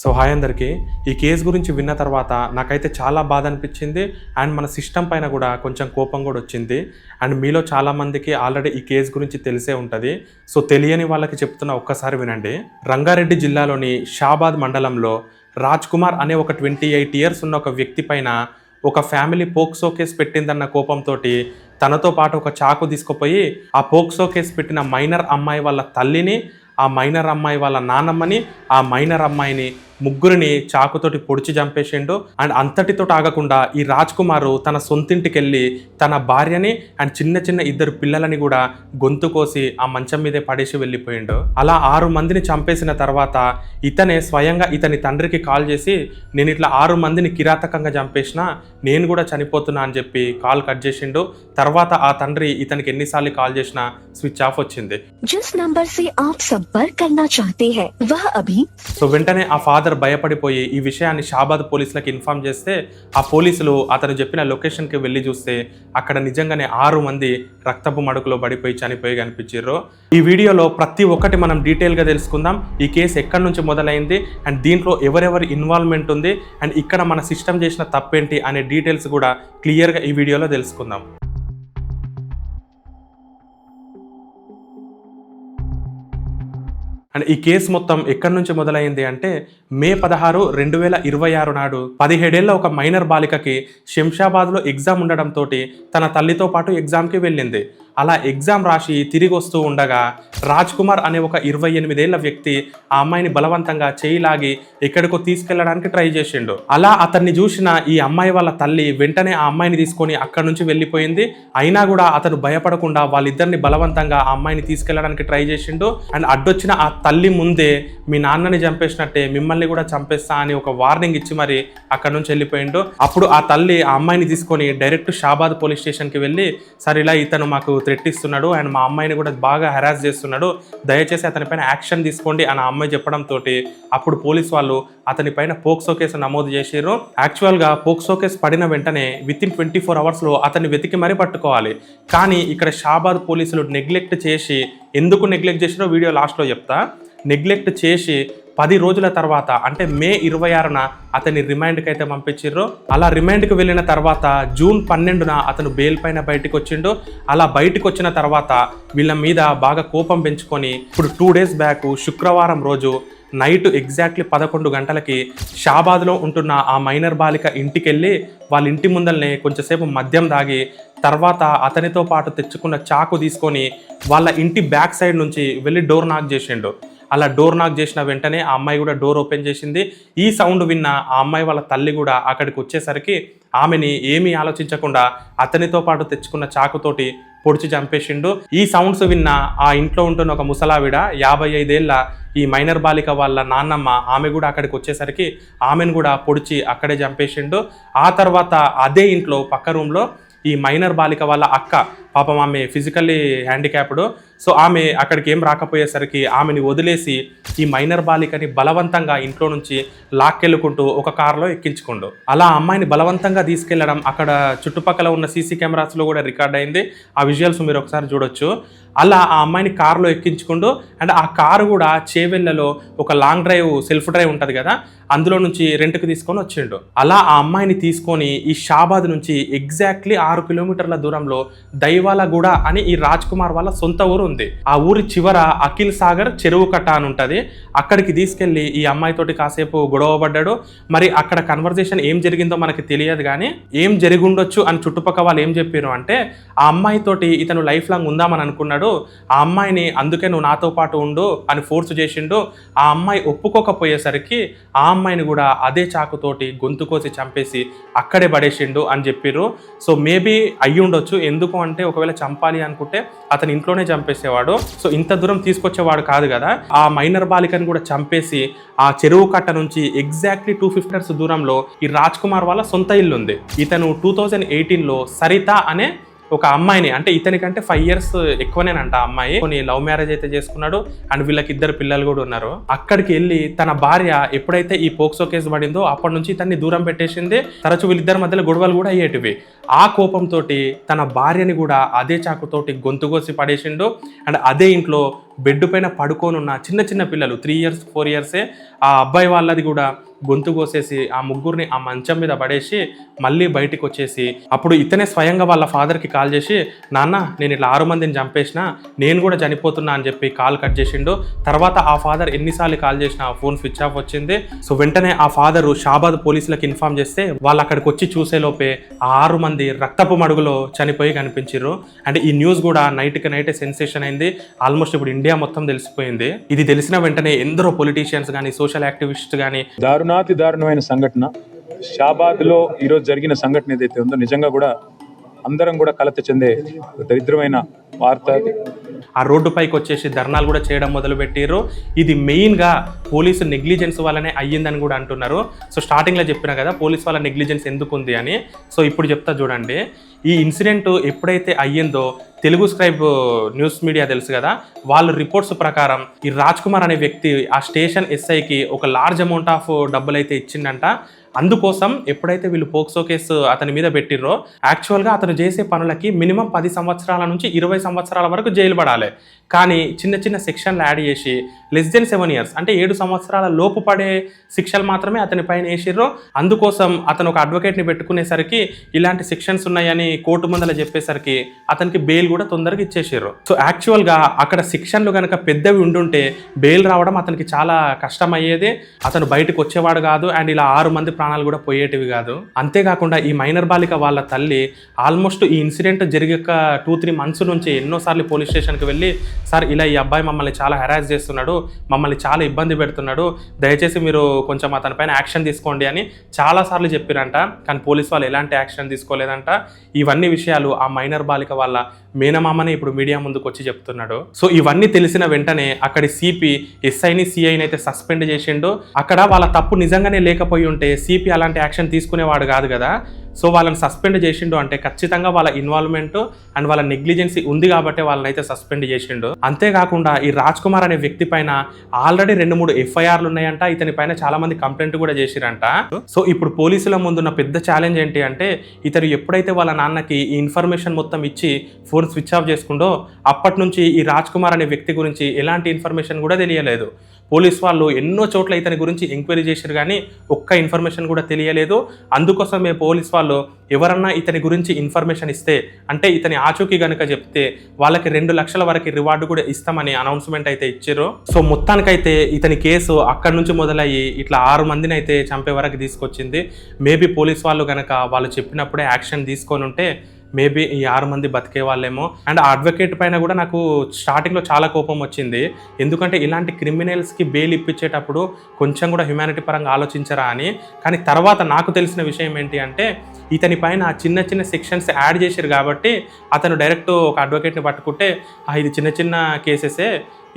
So hi అందరికీ. ఈ case గురించి విన్న తర్వాత నాకైతే చాలా బాధ అనిపించింది అండ్ మన సిస్టమ్ పైన కూడా కొంచెం కోపం కూడా వచ్చింది. అండ్ మీలో చాలామందికి ఆల్రెడీ ఈ కేసు గురించి తెలిసే ఉంటుంది. సో తెలియని వాళ్ళకి చెప్తున్న ఒక్కసారి వినండి. రంగారెడ్డి జిల్లాలోని షాబాద్ మండలంలో రాజ్ కుమార్ అనే ఒక 28 ఇయర్స్ ఉన్న ఒక వ్యక్తి పైన ఒక ఫ్యామిలీ పోక్సో కేసు పెట్టిందన్న కోపంతో తనతో పాటు ఒక చాకు తీసుకుపోయి ఆ పోక్సో కేసు పెట్టిన మైనర్ అమ్మాయి వాళ్ళ తల్లిని, ఆ మైనర్ అమ్మాయి వాళ్ళ నాన్నమ్మని, ఆ మైనర్ అమ్మాయిని ముగ్గురిని చాకుతోటి పొడిచి చంపేసిండు. అండ్ అంతటితో ఆగకుండా ఈ రాజ్ కుమార్ తన సొంతింటికి వెళ్ళి తన భార్యని అండ్ చిన్న చిన్న 2 పిల్లలని కూడా గొంతు కోసి ఆ మంచం మీదే పడేసి వెళ్ళిపోయిండు. అలా 6 మందిని చంపేసిన తర్వాత ఇతనే స్వయంగా ఇతని తండ్రికి కాల్ చేసి, నేను ఇట్లా 6 మందిని కిరాతకంగా చంపేసిన, నేను కూడా చనిపోతున్నా అని చెప్పి కాల్ కట్ చేసిండు. తర్వాత ఆ తండ్రి ఇతనికి ఎన్నిసార్లు కాల్ చేసినా స్విచ్ ఆఫ్ వచ్చింది. సో వెంటనే ఆ ఫాదర్ భయపడిపోయి ఈ విషయాన్ని షాబాద్ పోలీసులకు ఇన్ఫార్మ్ చేస్తే ఆ పోలీసులు అతను చెప్పిన లొకేషన్కి వెళ్ళి చూస్తే అక్కడ నిజంగానే 6 మంది రక్తపు మడుగులో పడిపోయి చనిపోయి కనిపించారు. ఈ వీడియోలో ప్రతి ఒక్కటి మనం డీటెయిల్గా తెలుసుకుందాం. ఈ కేసు ఎక్కడి నుంచి మొదలైంది అండ్ దీంట్లో ఎవరెవరి ఇన్వాల్వ్మెంట్ ఉంది అండ్ ఇక్కడ మన సిస్టమ్ చేసిన తప్పేంటి అనే డీటెయిల్స్ కూడా క్లియర్గా ఈ వీడియోలో తెలుసుకుందాం. అండ్ ఈ కేసు మొత్తం ఎక్కడి నుంచి మొదలైంది అంటే మే 16, 2026 నాడు 17 ఏళ్ల ఒక మైనర్ బాలికకి శంషాబాద్లో ఎగ్జామ్ ఉండడంతో తన తల్లితో పాటు ఎగ్జామ్కి వెళ్ళింది. అలా ఎగ్జామ్ రాసి తిరిగి వస్తూ ఉండగా రాజ్ కుమార్ అనే ఒక 28 ఏళ్ల వ్యక్తి ఆ అమ్మాయిని బలవంతంగా చేయి లాగి ఎక్కడికో తీసుకెళ్లడానికి ట్రై చేసిండు. అలా అతన్ని చూసిన ఈ అమ్మాయి వాళ్ళ తల్లి వెంటనే ఆ అమ్మాయిని తీసుకొని అక్కడి నుంచి వెళ్ళిపోయింది. అయినా కూడా అతను భయపడకుండా వాళ్ళిద్దరిని బలవంతంగా ఆ అమ్మాయిని తీసుకెళ్లడానికి ట్రై చేసిండు. అండ్ అడ్డొచ్చిన ఆ తల్లి ముందే మీ నాన్నని చంపేసినట్టే మిమ్మల్ని కూడా చంపేస్తా అని ఒక వార్నింగ్ ఇచ్చి మరి అక్కడ నుంచి వెళ్ళిపోయిండు. అప్పుడు ఆ తల్లి ఆ అమ్మాయిని తీసుకొని డైరెక్ట్ షాబాద్ పోలీస్ స్టేషన్కి వెళ్ళి, సరే ఇలా ఇతను మాకు థ్రెట్ ఇస్తున్నాడు అండ్ మా అమ్మాయిని కూడా బాగా హెరాస్ చేస్తున్నాడు, దయచేసి అతనిపైన యాక్షన్ తీసుకోండి అని ఆ అమ్మాయి చెప్పడంతో అప్పుడు పోలీస్ వాళ్ళు అతనిపైన పోక్సో కేసు నమోదు చేసారు. యాక్చువల్గా పోక్సో కేసు పడిన వెంటనే వితిన్ 24 అవర్స్లో అతన్ని వెతికి మరీ పట్టుకోవాలి. కానీ ఇక్కడ షాబాద్ పోలీసులు నెగ్లెక్ట్ చేసి, ఎందుకు నెగ్లెక్ట్ చేసినో వీడియో లాస్ట్లో చెప్తా, నెగ్లెక్ట్ చేసి 10 రోజుల తర్వాత అంటే మే 26న అతన్ని రిమాండ్కి అయితే పంపించారు. అలా రిమాండ్కి వెళ్ళిన తర్వాత జూన్ 12న అతను బెయిల్ పైన బయటకు వచ్చిండు. అలా బయటకు వచ్చిన తర్వాత వీళ్ళ మీద బాగా కోపం పెంచుకొని ఇప్పుడు 2 డేస్ బ్యాక్ శుక్రవారం రోజు నైట్ ఎగ్జాక్ట్లీ 11 గంటలకి షాబాద్లో ఉంటున్న ఆ మైనర్ బాలిక ఇంటికి వెళ్ళి వాళ్ళ ఇంటి ముందల్నే కొంచెంసేపు మద్యం దాగి తర్వాత అతనితో పాటు తెచ్చుకున్న చాకు తీసుకొని వాళ్ళ ఇంటి బ్యాక్ సైడ్ నుంచి వెళ్ళి డోర్ నాక్ చేసిండు. అలా డోర్ నాక్ చేసిన వెంటనే ఆ అమ్మాయి కూడా డోర్ ఓపెన్ చేసింది. ఈ సౌండ్ విన్న ఆ అమ్మాయి వాళ్ళ తల్లి కూడా అక్కడికి వచ్చేసరికి ఆమెని ఏమీ ఆలోచించకుండా అతనితో పాటు తెచ్చుకున్న చాకుతోటి పొడిచి చంపేసిండు. ఈ సౌండ్స్ విన్న ఆ ఇంట్లో ఉంటున్న ఒక ముసలావిడ 55 ఏళ్ల ఈ మైనర్ బాలిక వాళ్ళ నాన్నమ్మ, ఆమె కూడా అక్కడికి వచ్చేసరికి ఆమెను కూడా పొడిచి అక్కడే చంపేసిండు. ఆ తర్వాత అదే ఇంట్లో పక్క రూమ్లో ఈ మైనర్ బాలిక వాళ్ళ అక్క, పాపం ఆమె ఫిజికల్లీ హ్యాండిక్యాప్డ్, సో ఆమె అక్కడికి ఏం రాకపోయేసరికి ఆమెని వదిలేసి ఈ మైనర్ బాలికని బలవంతంగా ఇంట్లో నుంచి లాక్కెళ్ళుకుంటూ ఒక కారులో ఎక్కించుకుండు. అలా అమ్మాయిని బలవంతంగా తీసుకెళ్లడం అక్కడ చుట్టుపక్కల ఉన్న సీసీ కెమెరాస్లో కూడా రికార్డ్ అయింది. ఆ విజువల్స్ మీరు ఒకసారి చూడొచ్చు. అలా ఆ అమ్మాయిని కారులో ఎక్కించుకుంటూ అండ్ ఆ కారు కూడా చేవెళ్ళలో ఒక లాంగ్ డ్రైవ్, సెల్ఫ్ డ్రైవ్ ఉంటుంది కదా, అందులో నుంచి రెంట్కి తీసుకొని వచ్చిండు. అలా ఆ అమ్మాయిని తీసుకొని ఈ షాబాద్ నుంచి ఎగ్జాక్ట్లీ 6 కిలోమీటర్ల దూరంలో దైవాలగూడ అని ఈ రాజ్ కుమార్ వాళ్ళ సొంత ఊరు ఉంది. ఆ ఊరి చివర అఖిల్ సాగర్ చెరువు కట్ట అని ఉంటుంది. అక్కడికి తీసుకెళ్లి ఈ అమ్మాయితోటి కాసేపు గొడవపడ్డాడు. మరి అక్కడ కన్వర్జేషన్ ఏం జరిగిందో మనకి తెలియదు, కానీ ఏం జరిగి ఉండొచ్చు అని చుట్టుపక్కల వాళ్ళు ఏం చెప్పారు అంటే, ఆ అమ్మాయితోటి ఇతను లైఫ్ లాంగ్ ఉందామని అనుకున్నాడు, ఆ అమ్మాయిని అందుకే నువ్వు నాతో పాటు ఉండు అని ఫోర్స్ చేసిండు. ఆ అమ్మాయి ఒప్పుకోకపోయేసరికి ఆ అమ్మాయిని కూడా అదే చాకుతోటి గొంతు కోసి చంపేసి అక్కడే పడేసిండు అని చెప్పారు. సో మేబీ అయ్యి ఉండొచ్చు. ఎందుకు అంటే ఒకవేళ చంపాలి అనుకుంటే అతని ఇంట్లోనే చంపేసేవాడు. సో ఇంత దూరం తీసుకొచ్చేవాడు కాదు కదా. ఆ మైనర్ బాలికని కూడా చంపేసి ఆ చెరువు కట్ట నుంచి ఎగ్జాక్ట్లీ 250 మీటర్స్ దూరంలో ఈ రాజ్ కుమార్ వాళ్ళ సొంత ఇల్లు ఉంది. ఇతను 2018లో సరిత అనే ఒక అమ్మాయిని, అంటే ఇతనికంటే 5 years ఎక్కువనేనంట అమ్మాయి, కొన్ని లవ్ మ్యారేజ్ అయితే చేసుకున్నాడు అండ్ వీళ్ళకి 2 పిల్లలు కూడా ఉన్నారు. అక్కడికి వెళ్ళి తన భార్య ఎప్పుడైతే ఈ పోక్సో కేసు పడిందో అప్పటి నుంచి తన్ని దూరం పెట్టేసింది. తరచూ వీళ్ళిద్దరి మధ్యలో గొడవలు కూడా అయ్యేటివి. ఆ కోపంతో తన భార్యని కూడా అదే చాకుతోటి గొంతుకోసి పడేసిండు అండ్ అదే ఇంట్లో బెడ్ పైన పడుకొని ఉన్న చిన్న చిన్న పిల్లలు 3 ఇయర్స్ 4 ఇయర్సే ఆ అబ్బాయి వాళ్ళది కూడా గొంతు కోసేసి ఆ ముగ్గురిని ఆ మంచం మీద పడేసి మళ్ళీ బయటికి వచ్చేసి అప్పుడు ఇతనే స్వయంగా వాళ్ళ ఫాదర్కి కాల్ చేసి, నాన్న నేను ఇట్లా 6 మందిని చంపేసిన, నేను కూడా చనిపోతున్నా అని చెప్పి కాల్ కట్ చేసిండు. తర్వాత ఆ ఫాదర్ ఎన్నిసార్లు కాల్ చేసినా ఆ ఫోన్ స్విచ్ ఆఫ్ వచ్చింది. సో వెంటనే ఆ ఫాదరు షాబాద్ పోలీసులకు ఇన్ఫార్మ్ చేస్తే వాళ్ళు అక్కడికి వచ్చి చూసేలోపే ఆ 6 మంది రక్తపు మడుగులో చనిపోయి కనిపించారు. అంటే ఈ న్యూస్ కూడా నైట్కి నైటే సెన్సేషన్ అయింది. ఆల్మోస్ట్ ఇప్పుడు ఇండియా మొత్తం తెలిసిపోయింది. ఇది తెలిసిన వెంటనే ఎందరో పొలిటీషియన్స్ కానీ సోషల్ యాక్టివిస్ట్ కానీ దారుణమైన సంఘటన షాబాద్లో ఈరోజు జరిగిన సంఘటన ఏదైతే ఉందో నిజంగా కూడా అందరం కూడా కలత చెందే దరిద్రమైన వార్త. ఆ రోడ్డు పైకి వచ్చేసి ధర్నాలు కూడా చేయడం మొదలుపెట్టారు. ఇది మెయిన్గా పోలీసు నెగ్లిజెన్స్ వల్లనే అయ్యిందని కూడా అంటున్నారు. సో స్టార్టింగ్లో చెప్పినా కదా పోలీస్ వాళ్ళ నెగ్లిజెన్స్ ఎందుకు ఉంది అని. సో ఇప్పుడు చెప్తా చూడండి. ఈ ఇన్సిడెంట్ ఎప్పుడైతే అయ్యిందో తెలుగు స్క్రైబ్ న్యూస్ మీడియా తెలుసు కదా, వాళ్ళ రిపోర్ట్స్ ప్రకారం ఈ రాజ్ కుమార్ అనే వ్యక్తి ఆ స్టేషన్ ఎస్ఐకి ఒక లార్జ్ అమౌంట్ ఆఫ్ డబ్బులు అయితే ఇచ్చిందంట. అందుకోసం ఎప్పుడైతే వీళ్ళు పోక్సో కేసు అతని మీద పెట్టిర్రో యాక్చువల్గా అతను చేసే పనులకి మినిమం 10 సంవత్సరాల నుంచి 20 సంవత్సరాల వరకు జైలు పడాలి. కానీ చిన్న చిన్న సెక్షన్లు యాడ్ చేసి లెస్ దెన్ 7 ఇయర్స్ అంటే 7 సంవత్సరాల లోపు పడే శిక్షలు మాత్రమే అతని పైన వేసిర్రో. అందుకోసం అతను ఒక అడ్వకేట్ని పెట్టుకునేసరికి ఇలాంటి సెక్షన్స్ ఉన్నాయని కోర్టు ముందర చెప్పేసరికి అతనికి బెయిల్ కూడా తొందరగా ఇచ్చేసారు. సో యాక్చువల్గా అక్కడ శిక్షన్లు కనుక పెద్దవి ఉండుంటే బెయిల్ రావడం అతనికి చాలా కష్టం అయ్యేది. అతను బయటకు వచ్చేవాడు కాదు అండ్ ఇలా 6 మంది ప్రాణాలు కూడా పోయేటివి కాదు. అంతేకాకుండా ఈ మైనర్ బాలిక వాళ్ళ తల్లి ఆల్మోస్ట్ ఈ ఇన్సిడెంట్ జరిగాక 2-3 మంత్స్ నుంచి ఎన్నోసార్లు పోలీస్ స్టేషన్కి వెళ్ళి, సార్ ఇలా ఈ అబ్బాయి మమ్మల్ని చాలా హెరాస్ చేస్తున్నాడు, మమ్మల్ని చాలా ఇబ్బంది పెడుతున్నాడు, దయచేసి మీరు కొంచెం అతని పైన యాక్షన్ తీసుకోండి అని చాలాసార్లు చెప్పిరంట. కానీ పోలీస్ వాళ్ళు ఎలాంటి యాక్షన్ తీసుకోలేదంట. ఇవన్నీ విషయాలు ఆ మైనర్ బాలిక వాళ్ళ మేనమామనే ఇప్పుడు మీడియా ముందుకు వచ్చి చెప్తున్నాడు. సో ఇవన్నీ తెలిసిన వెంటనే అక్కడి సిపి ఎస్ఐని సిఐని అయితే సస్పెండ్ చేసిండు. అక్కడ వాళ్ళ తప్పు నిజంగానే లేకపోయి ఉంటే సిపి అలాంటి యాక్షన్ తీసుకునేవాడు కాదు కదా. సో వాళ్ళని సస్పెండ్ చేసిండు అంటే ఖచ్చితంగా వాళ్ళ ఇన్వాల్వ్మెంట్ అండ్ వాళ్ళ నెగ్లిజెన్సీ ఉంది కాబట్టి వాళ్ళని అయితే సస్పెండ్ చేసిండు. అంతేకాకుండా ఈ రాజ్ కుమార్ అనే వ్యక్తి పైన ఆల్రెడీ 2-3 ఎఫ్ఐఆర్లు ఉన్నాయంట. ఇతని పైన చాలా మంది కంప్లైంట్ కూడా చేసిరంట. సో ఇప్పుడు పోలీసుల ముందున్న పెద్ద ఛాలెంజ్ ఏంటి అంటే, ఇతను ఎప్పుడైతే వాళ్ళ నాన్నకి ఈ ఇన్ఫర్మేషన్ మొత్తం ఇచ్చి ఫోన్ స్విచ్ ఆఫ్ చేసుకుంటో అప్పటి నుంచి ఈ రాజ్ కుమార్ అనే వ్యక్తి గురించి ఎలాంటి ఇన్ఫర్మేషన్ కూడా తెలియలేదు. పోలీస్ వాళ్ళు ఎన్నో చోట్ల ఇతని గురించి ఎంక్వైరీ చేశారు కానీ ఒక్క ఇన్ఫర్మేషన్ కూడా తెలియలేదు. అందుకోసమే పోలీస్ వాళ్ళు ఎవరన్నా ఇతని గురించి ఇన్ఫర్మేషన్ ఇస్తే అంటే ఇతని ఆచూకీ కనుక చెప్తే వాళ్ళకి 2 లక్షల వరకు రివార్డు కూడా ఇస్తామని అనౌన్స్మెంట్ అయితే ఇచ్చారు. సో మొత్తానికైతే ఇతని కేసు అక్కడి నుంచి మొదలయ్యి ఇట్లా 6 మందిని అయితే చంపే వరకు తీసుకొచ్చింది. మేబీ పోలీస్ వాళ్ళు కనుక వాళ్ళు చెప్పినప్పుడే యాక్షన్ తీసుకొని ఉంటే మేబీ ఈ 6 మంది బతికే వాళ్ళేమో. అండ్ ఆ అడ్వకేట్ పైన కూడా నాకు స్టార్టింగ్లో చాలా కోపం వచ్చింది. ఎందుకంటే ఇలాంటి క్రిమినల్స్కి బెయిల్ ఇప్పించేటప్పుడు కొంచెం కూడా హ్యుమానిటీ పరంగా ఆలోచించరా అని. కానీ తర్వాత నాకు తెలిసిన విషయం ఏంటి అంటే, ఇతని పైన చిన్న చిన్న సెక్షన్స్ యాడ్ చేశారు కాబట్టి అతను డైరెక్ట్ ఒక అడ్వకేట్ని పట్టుకుంటే ఇది చిన్న చిన్న కేసెసే,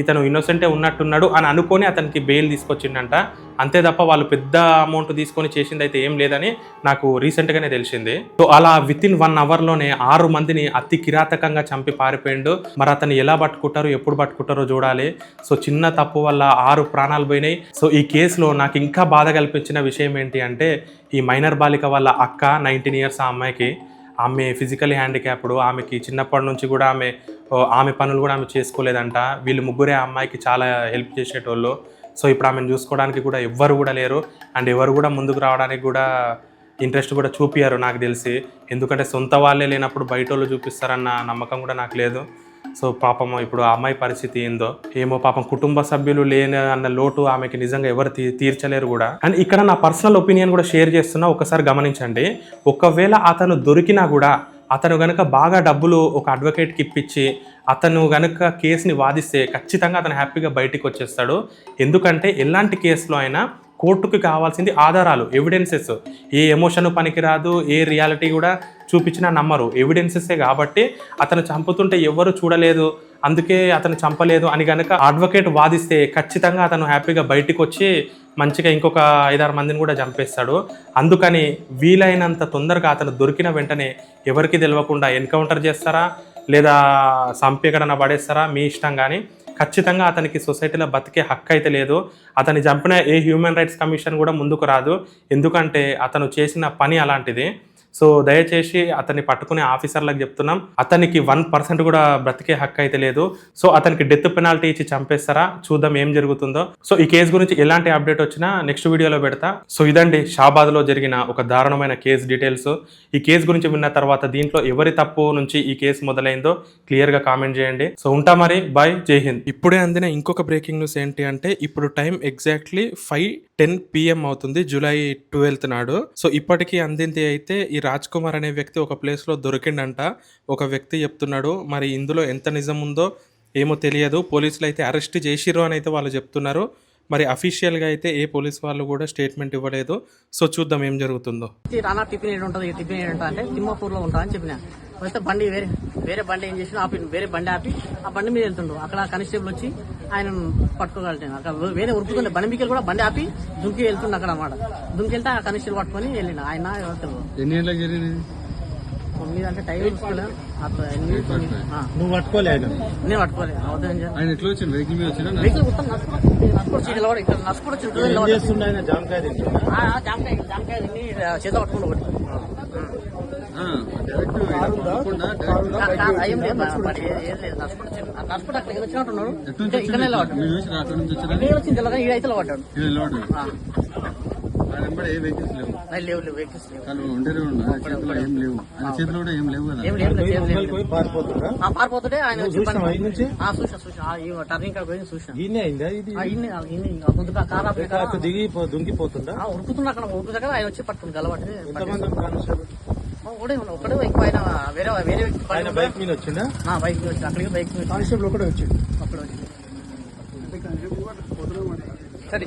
ఇతను ఇన్నోసెంటే ఉన్నట్టున్నాడు అని అనుకొని అతనికి బెయిల్ తీసుకొచ్చిండంట. అంతే తప్ప వాళ్ళు పెద్ద అమౌంట్ తీసుకొని చేసింది అయితే ఏం లేదని నాకు రీసెంట్గానే తెలిసింది. సో అలా వితిన్ 1 అవర్లోనే 6 మందిని అతి కిరాతకంగా చంపి పారిపోయిండు. మరి అతను ఎలా పట్టుకుంటారో ఎప్పుడు పట్టుకుంటారో చూడాలి. సో చిన్న తప్పు వల్ల 6 ప్రాణాలు పోయినాయి. సో ఈ కేసులో నాకు ఇంకా బాధ కల్పించిన విషయం ఏంటి అంటే, ఈ మైనర్ బాలిక వాళ్ళ అక్క 19 ఇయర్స్ ఆ అమ్మాయికి, ఆమె ఫిజికల్లీ హ్యాండిక్యాప్డ్, ఆమెకి చిన్నప్పటి నుంచి కూడా ఆమె పనులు కూడా ఆమె చేసుకోలేదంట. వీళ్ళు ముగ్గురే ఆ అమ్మాయికి చాలా హెల్ప్ చేసేటోళ్ళు. సో ఇప్పుడు ఆమెను చూసుకోవడానికి కూడా ఎవ్వరు కూడా లేరు అండ్ ఎవరు కూడా ముందుకు రావడానికి కూడా ఇంట్రెస్ట్ కూడా చూపియారు నాకు తెలిసి. ఎందుకంటే సొంత వాళ్ళే లేనప్పుడు బయట వాళ్ళు చూపిస్తారన్న నమ్మకం కూడా నాకు లేదు. సో పాపం ఇప్పుడు ఆ అమ్మాయి పరిస్థితి ఏందో ఏమో. పాపం కుటుంబ సభ్యులు లేని అన్న లోటు ఆమెకి నిజంగా ఎవరు తీర్చలేరు కూడా. అండ్ ఇక్కడ నా పర్సనల్ ఒపీనియన్ కూడా షేర్ చేస్తున్నా, ఒకసారి గమనించండి. ఒకవేళ అతను దొరికినా కూడా అతను కనుక బాగా డబ్బులు ఒక అడ్వకేట్కి ఇప్పించి అతను కనుక కేసుని వాదిస్తే ఖచ్చితంగా అతను హ్యాపీగా బయటికి వచ్చేస్తాడు. ఎందుకంటే ఎలాంటి కేసులో అయినా కోర్టుకి కావాల్సింది ఆధారాలు, ఎవిడెన్సెస్. ఏ ఎమోషన్ పనికిరాదు, ఏ రియాలిటీ కూడా చూపించినా నమ్మరు, ఎవిడెన్సెసే. కాబట్టి అతను చంపుతుంటే ఎవరు చూడలేదు, అందుకే అతను చంపలేదు అని కనుక అడ్వకేట్ వాదిస్తే ఖచ్చితంగా అతను హ్యాపీగా బయటికి వచ్చి మంచిగా ఇంకొక 5-6 మందిని కూడా చంపేస్తాడు. అందుకని వీలైనంత తొందరగా అతను దొరికిన వెంటనే ఎవరికి తెలియకుండా ఎన్కౌంటర్ చేస్తారా లేదా చంపి ఎక్కడన్నా పడేస్తారా మీ ఇష్టం. కానీ ఖచ్చితంగా అతనికి సొసైటీలో బతికే హక్కు అయితే లేదు. అతన్ని చంపిన ఏ హ్యూమన్ రైట్స్ కమిషన్ కూడా ముందుకు రాదు. ఎందుకంటే అతను చేసిన పని అలాంటిది. సో దయచేసి అతన్ని పట్టుకునే ఆఫీసర్లకు చెప్తున్నాం, అతనికి 1% కూడా బ్రతికే హక్కు అయితే లేదు. సో అతనికి డెత్ పెనాల్టీ ఇచ్చి చంపేస్తారా, చూద్దాం ఏం జరుగుతుందో. సో ఈ కేసు గురించి ఎలాంటి అప్డేట్ వచ్చినా నెక్స్ట్ వీడియోలో పెడతా. సో ఇదండి షాబాద్లో జరిగిన ఒక దారుణమైన కేసు డీటెయిల్స్. ఈ కేసు గురించి విన్న తర్వాత దీంట్లో ఎవరి తప్పు నుంచి ఈ కేసు మొదలైందో క్లియర్గా కామెంట్ చేయండి. సో ఉంటా మరి, బాయ్, జై హింద్. ఇప్పుడే అందిన ఇంకొక బ్రేకింగ్ న్యూస్ ఏంటి అంటే ఇప్పుడు టైం ఎగ్జాక్ట్లీ 5:10 PM అవుతుంది, జూలై 12th నాడు. సో ఇప్పటికీ అందింది అయితే ఈ రాజ్ కుమార్ అనే వ్యక్తి ఒక ప్లేస్లో దొరికిండంట. ఒక వ్యక్తి చెప్తున్నాడు, మరి ఇందులో ఎంత నిజం ఉందో ఏమో తెలియదు. పోలీసులు అయితే అరెస్ట్ చేసిర్రు అని అయితే వాళ్ళు చెప్తున్నారు. మరి అఫీషియల్గా అయితే ఏ పోలీస్ వాళ్ళు కూడా స్టేట్మెంట్ ఇవ్వలేదు. సో చూద్దాం ఏం జరుగుతుందో. రానా టిఫిన్ ఏడు ఉంటుంది, టిఫిన్ ఏడు ఉంటుంది అంటే తిమ్మాపూర్లో ఉంటా అని చెప్పిన. వస్తే బండి వేరే బండి ఏం చేసిన ఆపి, వేరే బండి ఆపి ఆ బండి మీద వెళ్తుండ్రు. అక్కడ కానిస్టేబుల్ వచ్చి ఆయన పట్టుకోగలిగాను. అక్కడ వేరే ఉరుకుతుండే బండి మీకు కూడా బండి ఆపి దుంకి వెళ్తుండే అక్కడ అన్నమాట. దుంకి వెళ్తే ఆ కానిస్టేబుల్ పట్టుకొని వెళ్ళిన. ఆయన ఎన్ని గంటలకు జరిగింది? మీదంటే టైం చూసుకోలేదు. నువ్వు పట్టుకోలే ఆయన? నేను పట్టుకోలేదు. ఆయన ఎట్లా వచ్చింది? వెహికల్ మీద వచ్చినా? వెహికల్ మొత్తం నడుచుకోవచ్చు చీటి ఇక్కడ నడుచుకోవచ్చు. చేస్తుండే జామకాయ జామకాయ తిని చేత పట్టుకుంటూ ఒకటి ఏం లేదు, నడుచుకుంటూ అక్కడ వచ్చినట్టున్నాడు. ఇక్కడ వచ్చింది తెల్లగా ఈ అయితే పడ్డాడు. లేవు వెహికల్స్ లేవు. పారిపోతుంటే ఆయన టర్నింగ్ కాడ పోయి చూసాను. దుంకిపోతుందా? ఉరుకుతున్నా అక్కడ ఉరుకుతాక ఆయన వచ్చి పట్టుకుని గలబట్టి ఒకటే ఎక్కువ ఆయన వేరే వ్యక్తి బైక్ మీద వచ్చిందా? బైక్ మీద వచ్చి అక్కడికి బైక్ మీద కానిస్టేబుల్ ఒకటే వచ్చింది. అప్పుడు వచ్చి సరే.